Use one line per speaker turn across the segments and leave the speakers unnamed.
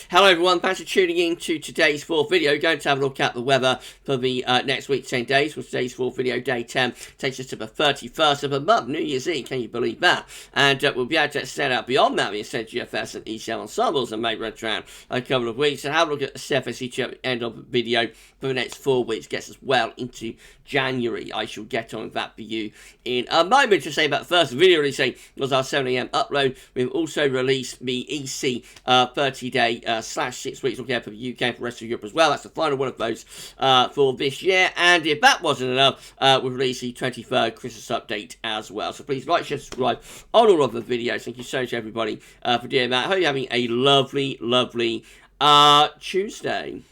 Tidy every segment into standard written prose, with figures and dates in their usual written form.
Hello everyone, thanks for tuning in to today's fourth video. We're going to have a look at the weather for the next week, 10 days. For today's fourth video, day 10, takes us to the 31st of the month, New Year's Eve, can you believe that? And we'll be able to extend out beyond that, we said GFS and ECM ensembles and make run around a couple of weeks. And have a look at the CFS at the end of the video for the next 4 weeks, gets us well into January. I shall get on with that for you in a moment. To say about the first video releasing was our 7 AM upload. We've also released the EC 30-day / 6 weeks looking out for the UK and for the rest of Europe as well. That's the final one of those for this year. And if that wasn't enough, we've released the 23rd Christmas update as well. So please like, share, subscribe on all of the videos. Thank you so much, everybody, for doing that. I hope you're having a lovely, lovely Tuesday.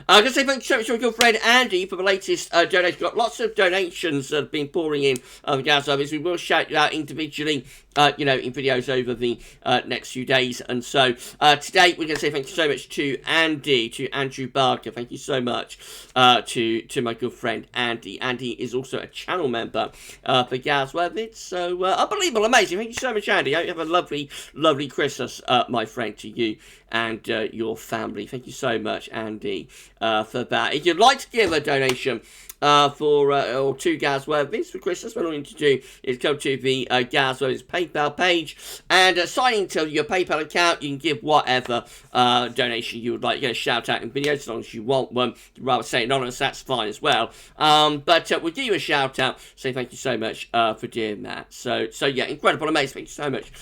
I'm going to say thank you so much to my good friend Andy for the latest donation. We've got lots of donations that have been pouring in the GavsWeatherVids. We will shout you out individually, in videos over the next few days. And so today we're going to say thank you so much to Andy, to Andrew Barker. Thank you so much to my good friend Andy. Andy is also a channel member for GavsWeatherVids. So unbelievable, amazing. Thank you so much, Andy. I hope you have a lovely, lovely Christmas, my friend, to you and your family. Thank you so much, Andy, for that. If you'd like to give a donation or to GavsWeatherVids for Christmas, what all you need to do is come to the GavsWeatherVids PayPal page and sign into your PayPal account. You can give whatever donation you would like. You get a shout out in videos as long as you want one. You'd rather say anonymous, that's fine as well. But we'll give you a shout out. Say thank you so much for doing that. So yeah, incredible, amazing. Thank you so much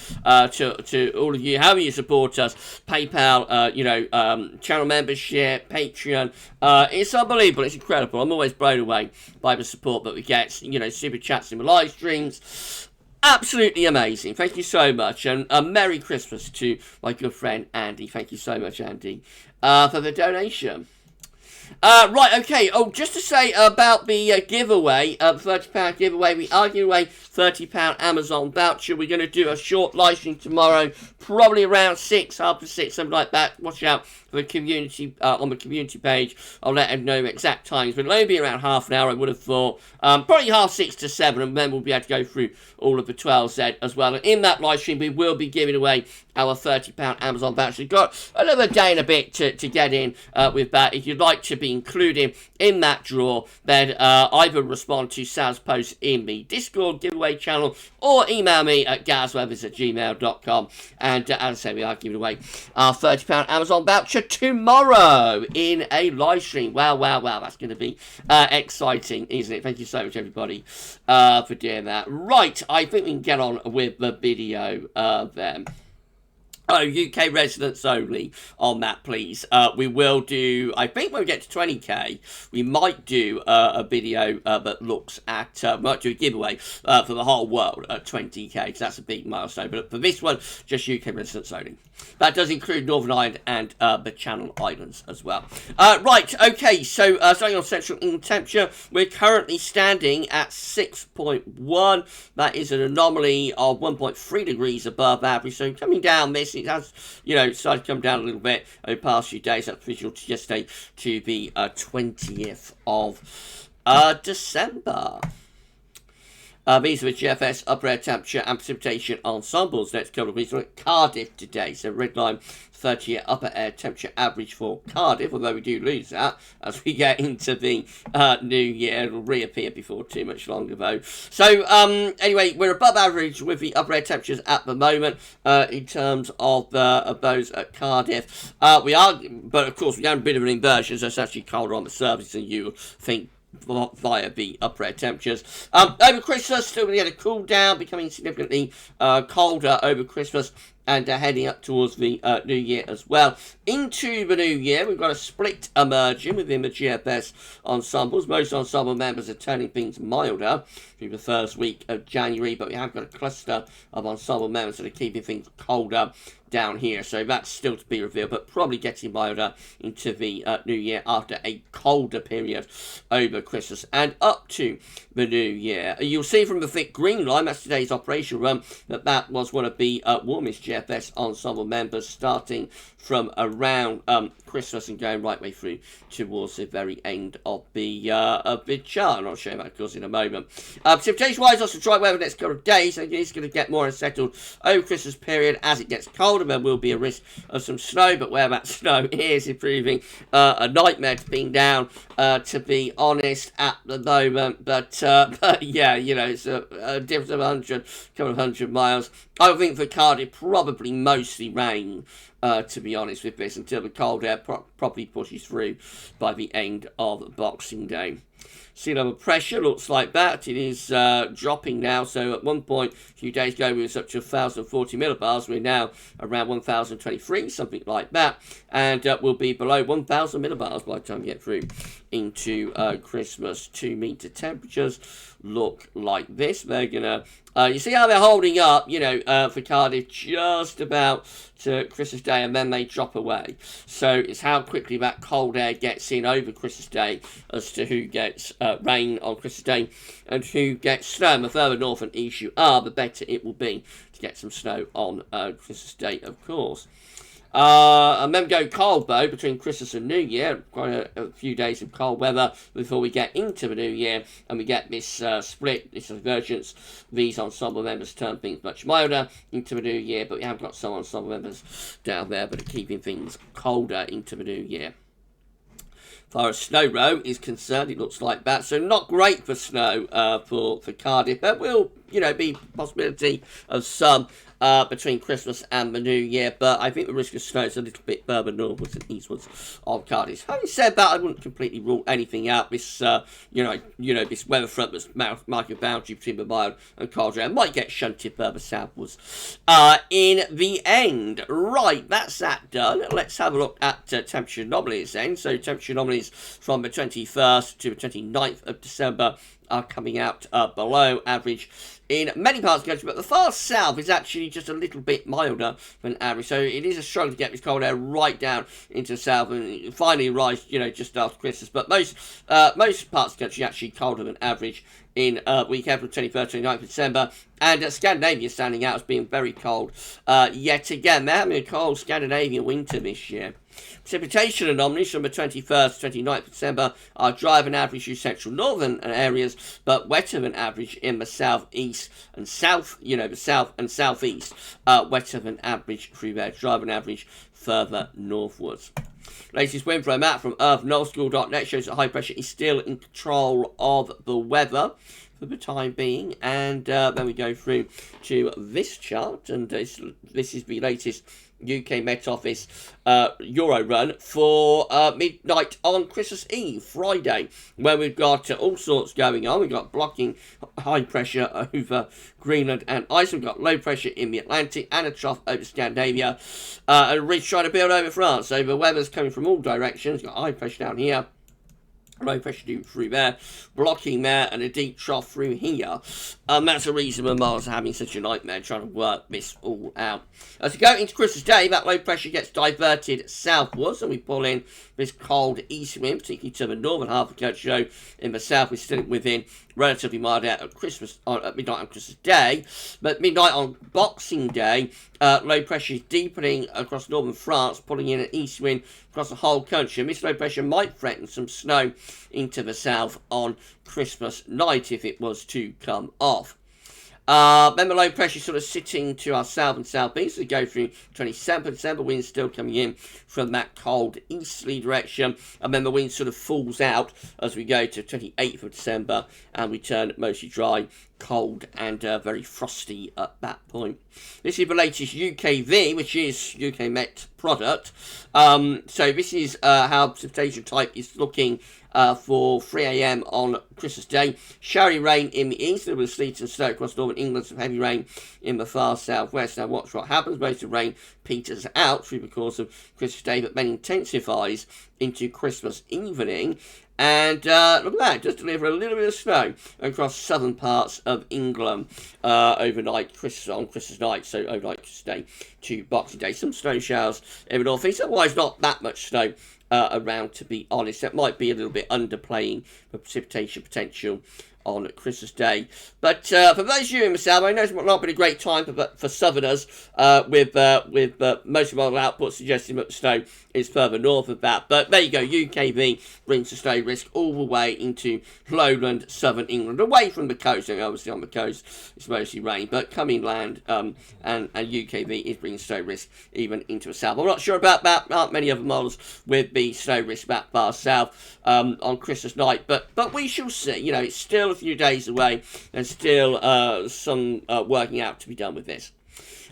to all of you. However you support us, PayPal, channel membership, Patreon. It's unbelievable. It's incredible. I'm always blown away by the support that we get, super chats in the live streams. Absolutely amazing. Thank you so much, and a Merry Christmas to my good friend Andy. Thank you so much, Andy, for the donation. Right, okay. Oh, just to say about the giveaway, £30 giveaway. We are giving away £30 Amazon voucher. We're going to do a short live stream tomorrow, probably around 6, after 6, something like that. Watch out for the community, on the community page. I'll let them know exact times, but it'll only be around half an hour, I would have thought. Probably 6:30 to 7, and then we'll be able to go through all of the 12Z as well. And in that live stream, we will be giving away our £30 Amazon voucher. We've got another day and a bit to get in with that. If you'd like to be included in that draw, then either respond to Sal's post in the Discord giveaway channel or email me at GavsWeatherVids@gmail.com. And as I say, we are giving away our £30 Amazon voucher tomorrow in a live stream. Wow, that's going to be exciting, isn't it? Thank you so much, everybody, for doing that. Right, I think we can get on with the video then. Oh, UK residents only on that, please. We will do, I think when we get to 20k, we might do a video that looks at, might do a giveaway for the whole world at 20k, because that's a big milestone. But for this one, just UK residents only. That does include Northern Ireland and the Channel Islands as well. Right, okay, so starting on central England temperature, we're currently standing at 6.1. That is an anomaly of 1.3 degrees above average. So coming down this, it has, started to come down a little bit over the past few days. That's visual to yesterday to the 20th of December. These are the GFS upper air temperature and precipitation ensembles. Next couple of weeks, we're at Cardiff today. So red line, 30-year upper air temperature average for Cardiff, although we do lose that as we get into the new year. It'll reappear before too much longer, though. So, anyway, we're above average with the upper air temperatures at the moment in terms of those at Cardiff. We are, but of course, we have a bit of an inversion, so it's actually colder on the surface than you would think via the upper air temperatures. Over Christmas, still going to get a cool down, becoming significantly colder over Christmas and heading up towards the new year as well. Into the new year, we've got a split emerging within the GFS ensembles. Most ensemble members are turning things milder through the first week of January, but we have got a cluster of ensemble members that are keeping things colder down here, so that's still to be revealed, but probably getting milder into the new year after a colder period over Christmas and up to the new year. You'll see from the thick green line, that's today's operation run, that was one of the warmest GFS GFS ensemble members, starting from around Christmas and going right way through towards the very end of the chart. I'll show you that, of course, in a moment. Precipitation-wise, lots of dry weather next couple of days, so it's going to get more unsettled over Christmas period as it gets colder. There will be a risk of some snow, but where that snow is proving a nightmare to pin down, to be honest, at the moment. But yeah, you know, it's a difference of a couple of hundred miles. I think for Cardiff, probably mostly rain, to be honest with this, until the cold air properly pushes through by the end of Boxing Day. Sea level pressure looks like that. It is dropping now. So at one point, a few days ago, we were up to 1,040 millibars. We're now around 1,023, something like that. And we'll be below 1,000 millibars by the time we get through into Christmas. 2 meter temperatures look like this. They're going to... you see how they're holding up, you know, for Cardiff just about to Christmas Day, and then they drop away. So it's how quickly that cold air gets in over Christmas Day as to who gets rain on Christmas Day and who gets snow. And the further north and east you are, the better it will be to get some snow on Christmas Day, of course. And then go cold, though, between Christmas and New Year. Quite a few days of cold weather before we get into the New Year, and we get this split, this divergence. These ensemble members turn things much milder into the New Year, but we have got some ensemble members down there that are keeping things colder into the New Year. As far as snow row is concerned, it looks like that. So not great for snow for Cardiff. There will, you know, be possibility of some between Christmas and the New Year, but I think the risk of snow is a little bit further northwards and eastwards of Cardiff. Having said that, I wouldn't completely rule anything out. This, you know, this weather front that's marking a boundary between the mild and cold air might get shunted further southwards in the end. Right, that's that done. Let's have a look at temperature anomalies then. So temperature anomalies from the 21st to the 29th of December are coming out below average in many parts of the country, but the far south is actually just a little bit milder than average, so it is a struggle to get this cold air right down into the south and finally rise, you know, just after Christmas. But most parts of the country are actually colder than average in week April 21st, 29th of December, and Scandinavia standing out as being very cold yet again. They're having a cold Scandinavian winter this year. Precipitation anomalies from the 21st to 29th of December are drier than average through central northern areas, but wetter than average in the southeast and south, you know, the south and southeast, wetter than average through there, drier than average further northwards. Latest wind flow map from earthnullschool.net shows that high pressure is still in control of the weather for the time being, and then we go through to this chart, and this is the latest UK Met Office Euro run for midnight on Christmas Eve, Friday, where we've got all sorts going on. We've got blocking high pressure over Greenland and Iceland. We've got low pressure in the Atlantic and a trough over Scandinavia, and a ridge trying to build over France. So the weather's coming from all directions. We've got high pressure down here, low pressure through there, blocking there, and a deep trough through here. That's the reason the Mars are having such a nightmare trying to work this all out. As we go into Christmas Day, that low pressure gets diverted southwards, and we pull in this cold east wind, particularly to the northern half of the country. So in the south, we're still within relatively mild air at Christmas, at midnight on Christmas Day, but midnight on Boxing Day, low pressure is deepening across northern France, pulling in an east wind across the whole country. And this low pressure might threaten some snow into the south on Christmas night if it was to come off. Then the low pressure sort of sitting to our south and southeast. We go through 27th of December, wind still coming in from that cold easterly direction, and then the wind sort of falls out as we go to 28th of December, and we turn mostly dry, cold, and very frosty at that point. This is the latest UKV, which is UK Met product. So this is how precipitation type is looking for 3 a.m. on Christmas Day. Showery rain in the east, there was sleet and snow across northern England, some heavy rain in the far southwest. Now watch what happens. Most of the rain peters out through the course of Christmas Day, but then intensifies into Christmas evening. And look at that, just deliver a little bit of snow across southern parts of England overnight, on Christmas night, so overnight Christmas Day to Boxing Day. Some snow showers in the northeast, otherwise not that much snow around, to be honest. That might be a little bit underplaying the precipitation potential on Christmas Day. But for those of you in the south, I know it's not been a great time for southerners, with most of model output suggesting that the snow is further north of that. But there you go, UKV brings the snow risk all the way into lowland southern England, away from the coast. And obviously on the coast it's mostly rain, but coming inland, and UKV is bringing snow risk even into the south. I'm not sure about that. Aren't many other models with the snow risk that far south on Christmas night, but we shall see. You know, it's still a few days away. There's still some working out to be done with this.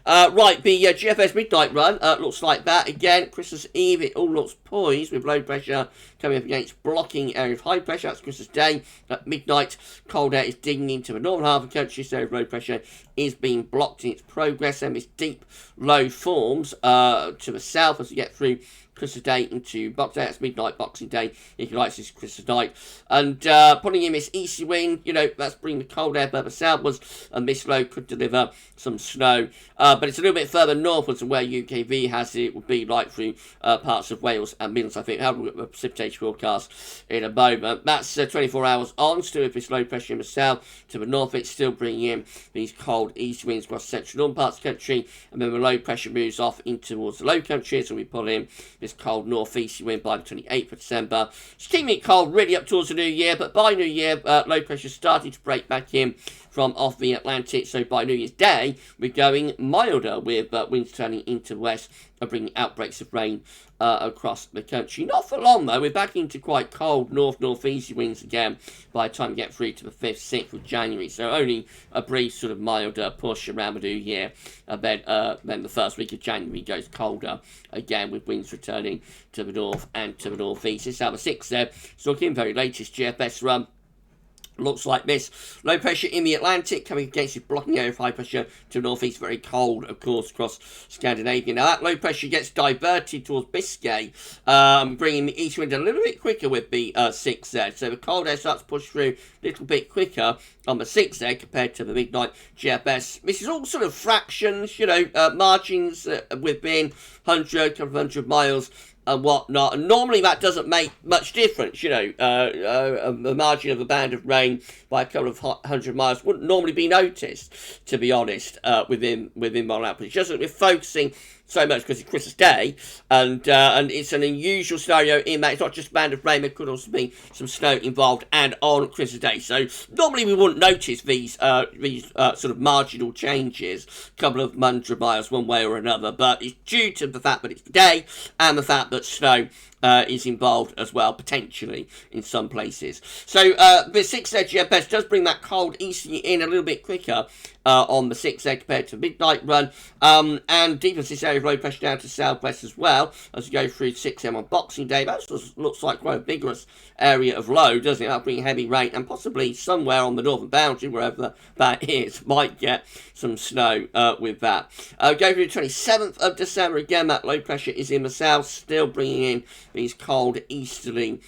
Right, the GFS midnight run looks like that. Again, Christmas Eve, it all looks poised with low pressure coming up against blocking area of high pressure. That's Christmas Day. At midnight, cold air is digging into the northern half of the country, so low pressure is being blocked in its progress, and this deep low forms to the south as we get through Christmas Day into Boxing Day. That's midnight Boxing Day, if you like, this is Christmas night. And putting in this easy wind, you know, that's bringing the cold air further southwards, and this low could deliver some snow. But it's a little bit further northwards than where UKV has it. It would be like through parts of Wales and Midlands, I think. Have a look at the precipitation forecast in a moment. That's 24 hours on, still with this low pressure in the south. To the north, it's still bringing in these cold east winds across central northern parts of the country, and then the low pressure moves off in towards the low country, so we pull in this cold northeasterly wind by the 28th of December. It's keeping it cold really up towards the new year, but by New Year, low pressure starting to break back in from off the Atlantic, so by New Year's Day, we're going milder with winds turning into the west and bringing outbreaks of rain across the country. Not for long though, we're back into quite cold northeasterly winds again by the time we get through to the 5th, 6th of January, so only a brief sort of milder push around the new year, and then the first week of January goes colder again with winds returning to the north and to the northeast. This is how the 6th there, so looking very latest GFS run. Looks like this. Low pressure in the Atlantic coming against it, blocking area of high pressure to the northeast. Very cold, of course, across Scandinavia. Now, that low pressure gets diverted towards Biscay, bringing the east wind a little bit quicker with the 6 there. So the cold air starts to push through a little bit quicker on the 6 there compared to the midnight GFS. This is all sort of fractions, you know, margins within 100, couple of 100 miles. And whatnot, and normally that doesn't make much difference, you know, the margin of a band of rain by a couple of 100 miles wouldn't normally be noticed, to be honest, within model output. It's just that we're focusing so much because it's Christmas Day, and it's an unusual scenario in that it's not just a band of rain, there could also be some snow involved and on Christmas Day. So normally we wouldn't notice these sort of marginal changes, a couple of 100 miles one way or another, but it's due to the fact that it's the day and the fact that snow is involved as well, potentially, in some places. So the 6 edge GFS does bring that cold easterly in a little bit quicker on the 6 edge compared to midnight run, and deepens this area of low pressure down to southwest as well as we go through 6M on Boxing Day. That looks like quite a vigorous area of low, doesn't it? That'll bring heavy rain, and possibly somewhere on the northern boundary, wherever that is, might get some snow with that. Go through the 27th of December, again, that low pressure is in the south, still bringing in these cold easterly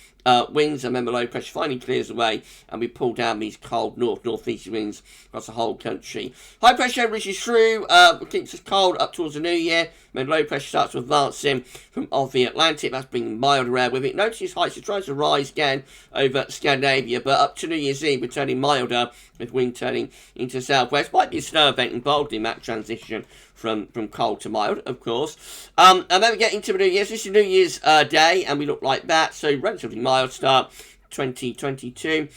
winds, and then the low pressure finally clears away, and we pull down these cold northeasterly winds across the whole country. High pressure reaches through, keeps us cold up towards the new year, then low pressure starts to advance in from off the Atlantic. That's bringing milder air with it. Notice its heights, it tries to rise again over Scandinavia, but up to New Year's Eve, we're turning milder with wind turning into southwest. Might be a snow event involved in that transition from cold to mild, of course. And then we get into the New Year's. This is New Year's Day, and we look like that. So relatively mild start, 2022.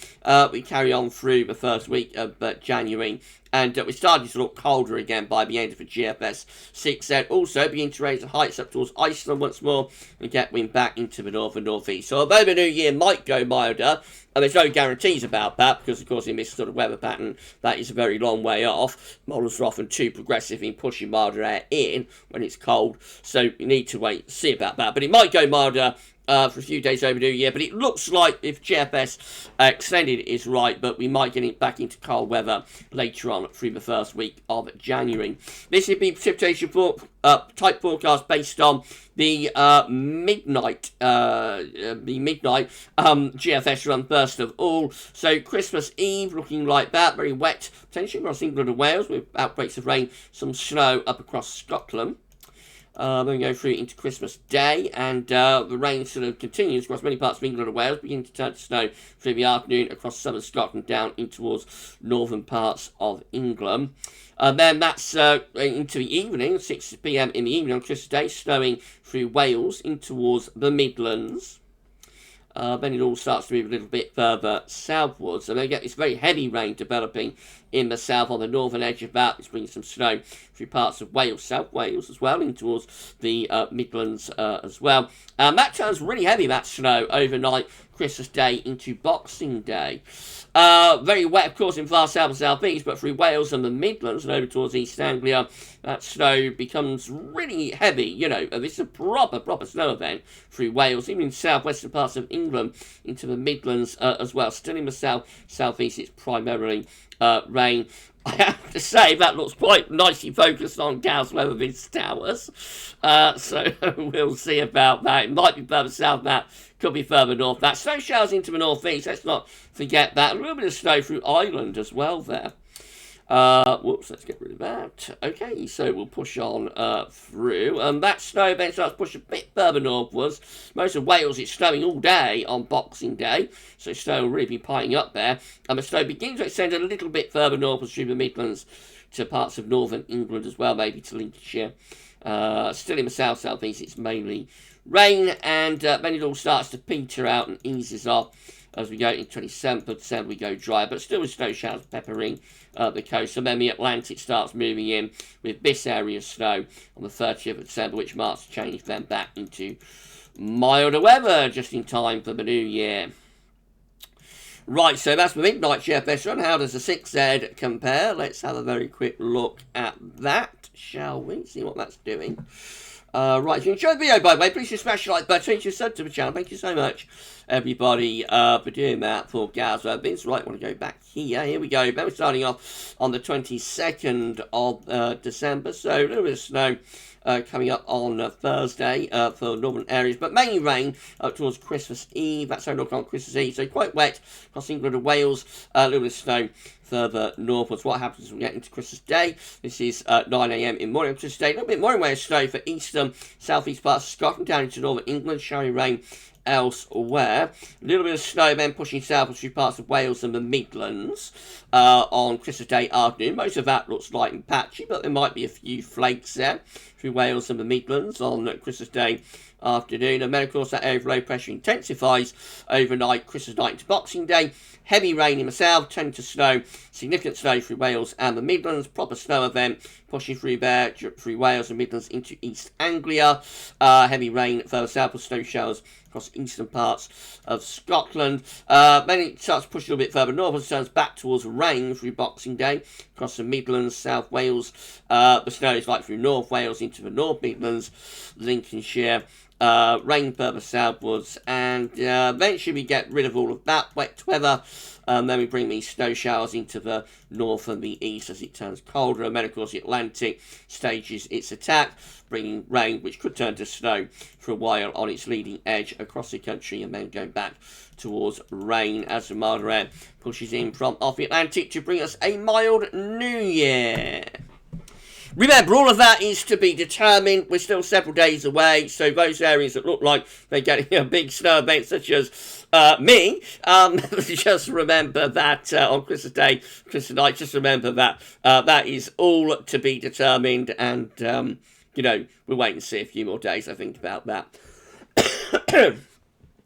We carry on through the first week of January. And we're starting to look colder again by the end of the GFS 6 there. Also, begin to raise the heights up towards Iceland once more and get wind back into the north and northeast. So although the new year might go milder, and there's no guarantees about that, because of course in this sort of weather pattern, that is a very long way off. Models are often too progressive in pushing milder air in when it's cold, so you need to wait and see about that. But it might go milder for a few days over New Year, but it looks like if GFS extended is right, but we might get it back into cold weather later on through the first week of January. This would be precipitation type forecast based on the midnight GFS run first of all. So Christmas Eve looking like that, very wet, potentially across England and Wales with outbreaks of rain, some snow up across Scotland. Then we go through into Christmas Day, and the rain sort of continues across many parts of England and Wales, beginning to turn to snow through the afternoon across southern Scotland down in towards northern parts of England. Then that's into the evening, 6 p.m. in the evening on Christmas Day, snowing through Wales in towards the Midlands. Then it all starts to move a little bit further southwards, and then you get this very heavy rain developing in the south on the northern edge of that, which brings some snow through parts of Wales, South Wales as well, in towards the Midlands as well. That turns really heavy, that snow, overnight, Christmas Day into Boxing Day. Very wet, of course, in far south and southeast, but through Wales and the Midlands and over towards East Anglia, that snow becomes really heavy. You know, this is a proper snow event through Wales, even in southwestern parts of England, into the Midlands as well. Still in the southeast, it's primarily rain. I have to say, that looks quite nicely focused on GavsWeatherVids towers. So we'll see about that. It might be further south, that could be further north. That snow showers into the northeast. Let's not forget that. A little bit of snow through Ireland as well there. Whoops, let's get rid of that. Okay, so we'll push on through. That snow then starts to push a bit further northwards. Most of Wales is snowing all day on Boxing Day, so snow will really be piling up there. And the snow begins to extend a little bit further northwards through the Midlands to parts of northern England as well, maybe to Lincolnshire. Still in the south-southeast, it's mainly rain, and then it all starts to peter out and eases off. As we go into 27th of December, we go dry, but still with snow showers peppering the coast. And then the Atlantic starts moving in with this area of snow on the 30th of December, which marks the change then back into milder weather, just in time for the new year. Right, so that's the midnight GFS run. How does the 6Z compare? Let's have a very quick look at that, shall we? See what that's doing. Right, if you enjoyed the video, by the way, please just smash the like button, change your sub to the channel. Thank you so much, everybody, for doing that for GavsWeatherVids. Right, I want to go back here. Here we go. Then we're starting off on the 22nd of December. So a little bit of snow coming up on Thursday for northern areas, but mainly rain up towards Christmas Eve. That's how we look on Christmas Eve. So quite wet across England and Wales. A little bit of snow further northwards. What happens as we get into Christmas Day? This is 9 a.m. in morning on Christmas Day. A little bit more in way of snow for eastern, southeast parts of Scotland down into northern England. Showery rain elsewhere. A little bit of snow then pushing southwards through parts of Wales and the Midlands on Christmas Day afternoon. Most of that looks light and patchy, but there might be a few flakes there through Wales and the Midlands on Christmas Day afternoon. And then, of course, that area of low pressure intensifies overnight, Christmas night into Boxing Day. Heavy rain in the south, tend to snow, significant snow through Wales and the Midlands. Proper snow event pushing through there, through Wales and Midlands into East Anglia. Heavy rain further south with snow showers across eastern parts of Scotland. Then it starts to push a little bit further north and turns back towards rain through Boxing Day across the Midlands, South Wales. The snow is like through North Wales into the North Midlands, Lincolnshire. Rain further southwards, and eventually we get rid of all of that wet weather. Then we bring these snow showers into the north and the east as it turns colder, and then of course the Atlantic stages its attack, bringing rain which could turn to snow for a while on its leading edge across the country, and then go back towards rain as the milder air pushes in from off the Atlantic to bring us a mild new year. Remember, all of that is to be determined. We're still several days away, so those areas that look like they're getting a big snow event, such as me, just remember that on Christmas Day, Christmas night, just remember that that is all to be determined, and, you know, we'll wait and see a few more days, I think, about that.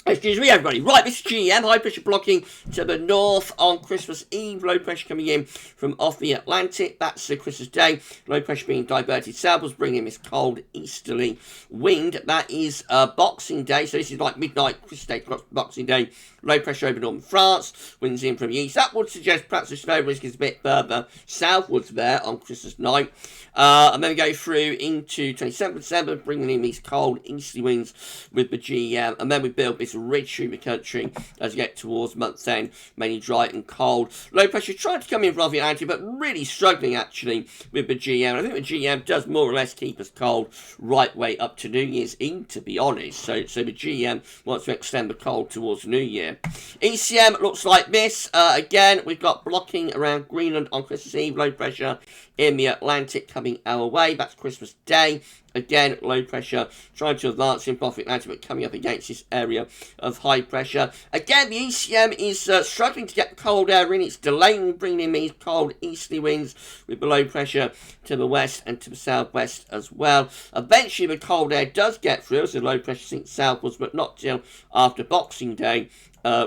Excuse me, everybody. Right, this is GEM, high pressure blocking to the north on Christmas Eve. Low pressure coming in from off the Atlantic. That's the Christmas Day. Low pressure being diverted southwards, bringing this cold easterly wind. That is Boxing Day. So this is like midnight Christmas Day, Boxing Day. Low pressure over northern France. Winds in from the east. That would suggest perhaps the snow risk is a bit further southwards there on Christmas night. And then we go through into 27th December, bringing in these cold easterly winds with the GEM. And then we build this ridge through the country as you get towards month end, mainly dry and cold. Low pressure trying to come in from the Atlantic, but really struggling actually with the GM. I think the GM does more or less keep us cold right way up to New Year's Eve, to be honest. So the GM wants to extend the cold towards New Year. ECM looks like this. Again, we've got blocking around Greenland on Christmas Eve. Low pressure in the Atlantic coming our way. That's Christmas Day. Again, low pressure trying to advance in off the Atlantic, but coming up against this area of high pressure. Again, the ECM is struggling to get cold air in. It's delaying bringing in these cold easterly winds with the low pressure to the west and to the southwest as well. Eventually, the cold air does get through as the low pressure sinks southwards, but not till after Boxing Day.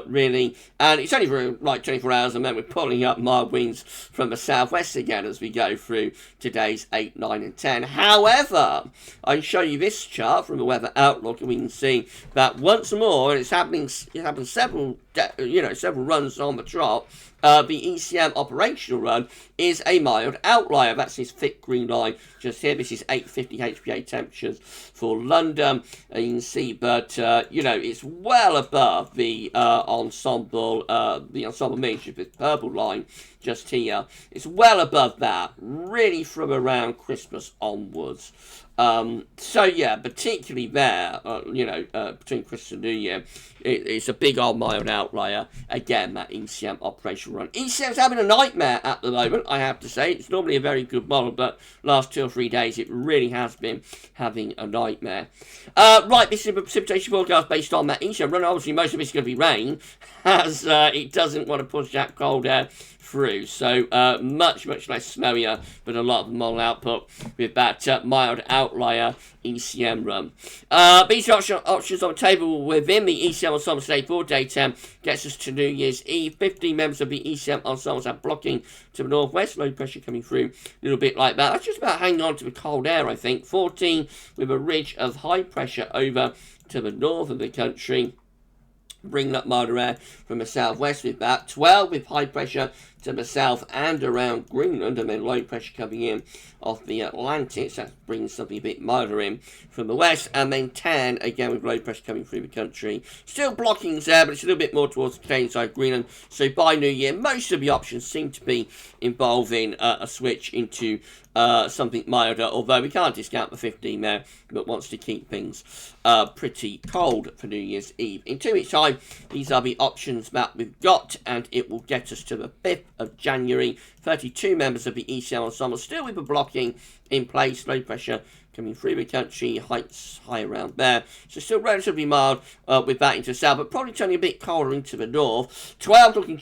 Really, and it's only for like 24 hours, and then we're pulling up mild winds from the southwest again as we go through today's 8, 9, and 10. However, I can show you this chart from the Weather Outlook, and we can see that once more, and it's happened several runs on the trot. The ECM operational run is a mild outlier. That's this thick green line just here. This is 850 HPA temperatures for London. And you can see, but it's well above the ensemble mean, this purple line just here. It's well above that, really from around Christmas onwards. So yeah, particularly there, between Christmas and New Year, it's a big old mild outlier. Again, that ECM operational run. ECM's having a nightmare at the moment, I have to say. It's normally a very good model, but last 2 or 3 days, it really has been having a nightmare. Right, this is a precipitation forecast based on that ECM run. Obviously, most of it's going to be rain, as it doesn't want to push that cold air through, so much less snowier, but a lot of model output with that mild outlier ECM run. These options on the table within the ECM ensemble today for day 10 gets us to New Year's Eve. 15 members of the ECM ensembles are blocking to the northwest, low pressure coming through a little bit like that. That's just about hanging on to the cold air, I think. 14 with a ridge of high pressure over to the north of the country, bringing up milder air from the southwest with that. 12 with high pressure to the south and around Greenland, and then low pressure coming in off the Atlantic, so that brings something a bit milder in from the west. And then 10 again with low pressure coming through the country, still blockings there, but it's a little bit more towards the Canadian side of Greenland. So by New Year, most of the options seem to be involving a switch into something milder, although we can't discount the 15 there, but wants to keep things pretty cold for New Year's Eve. In 2 weeks' time, these are the options that we've got, and it will get us to the 5th of January. 32 members of the ECM ensemble still with the blocking in place, low pressure coming through the country, heights high around there, so still relatively mild with that into the south, but probably turning a bit colder into the north. 12 looking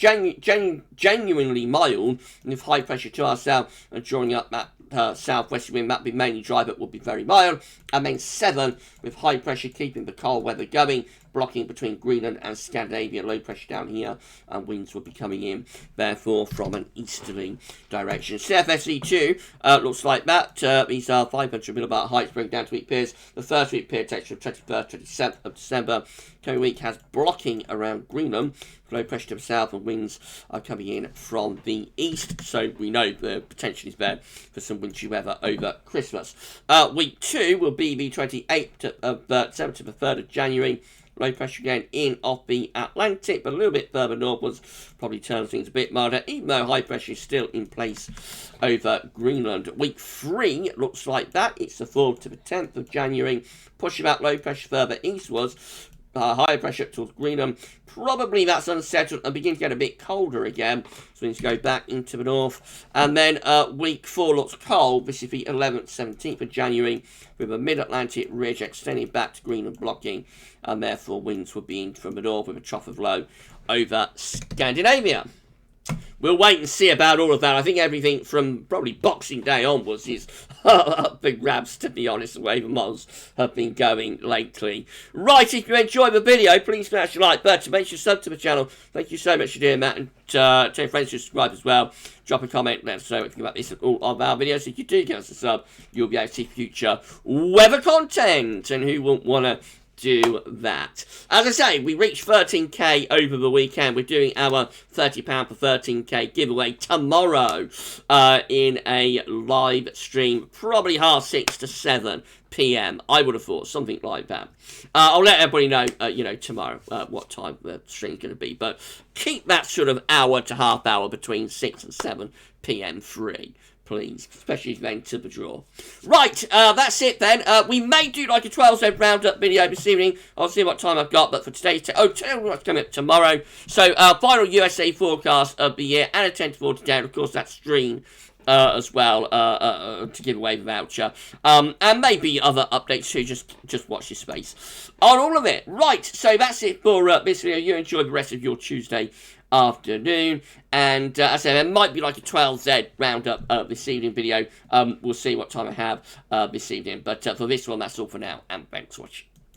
genuinely mild with high pressure to our south and drawing up that southwest wind. That would be mainly dry but would be very mild. And then 7 with high pressure keeping the cold weather going, blocking between Greenland and Scandinavia, low pressure down here, and winds will be coming in therefore from an easterly direction. CFSE2 looks like that. These are 500 millibar heights bring down to week periods. The first week period takes from 21st to 27th of December. Coming week has blocking around Greenland, low pressure to the south, and winds are coming in from the east, so we know the potential is there for some wintry weather over Christmas. Week 2 will be the 28th of December to the 3rd of January. Low pressure again in off the Atlantic, but a little bit further northwards, probably turns things a bit milder, even though high pressure is still in place over Greenland. Week 3 looks like that. It's the 4th to the 10th of January, pushing that low pressure further eastwards. Higher pressure up towards Greenland. Probably that's unsettled and begin to get a bit colder again. So we need to go back into the north. And then week 4 looks cold. This is the 11th, 17th of January with a mid-Atlantic ridge extending back to Greenland blocking. And therefore winds will be in from the north with a trough of low over Scandinavia. We'll wait and see about all of that. I think everything from probably Boxing Day onwards is up for grabs, to be honest, the way the models have been going lately. Right, if you enjoyed the video, please smash the like button. Make sure you sub to the channel. Thank you so much for doing that. And tell your friends to subscribe as well. Drop a comment, let us know what you think about this and all of our videos. If you do give us a sub, you'll be able to see future weather content. And who wouldn't want to do that? As I say, we reached 13k over the weekend. We're doing our £30 for 13k giveaway tomorrow in a live stream, probably 6:30 to 7 p.m. I would have thought something like that. I'll let everybody know, tomorrow what time the stream's going to be. But keep that sort of hour to half hour between 6 and 7 p.m. free, please, especially then to the draw. Right, that's it then. We may do like a 12-zone roundup video this evening. I'll see what time I've got, but for today's tell you what's coming up tomorrow. So, final USA forecast of the year and a 10 to 40 down. Of course, that's streamed as well to give away the voucher. And maybe other updates too. Just watch your space on all of it. Right, so that's it for this video. You enjoy the rest of your Tuesday afternoon, and as I said, there might be like a 12Z roundup this evening video. We'll see what time I have this evening, but for this one, that's all for now, and thanks for watching.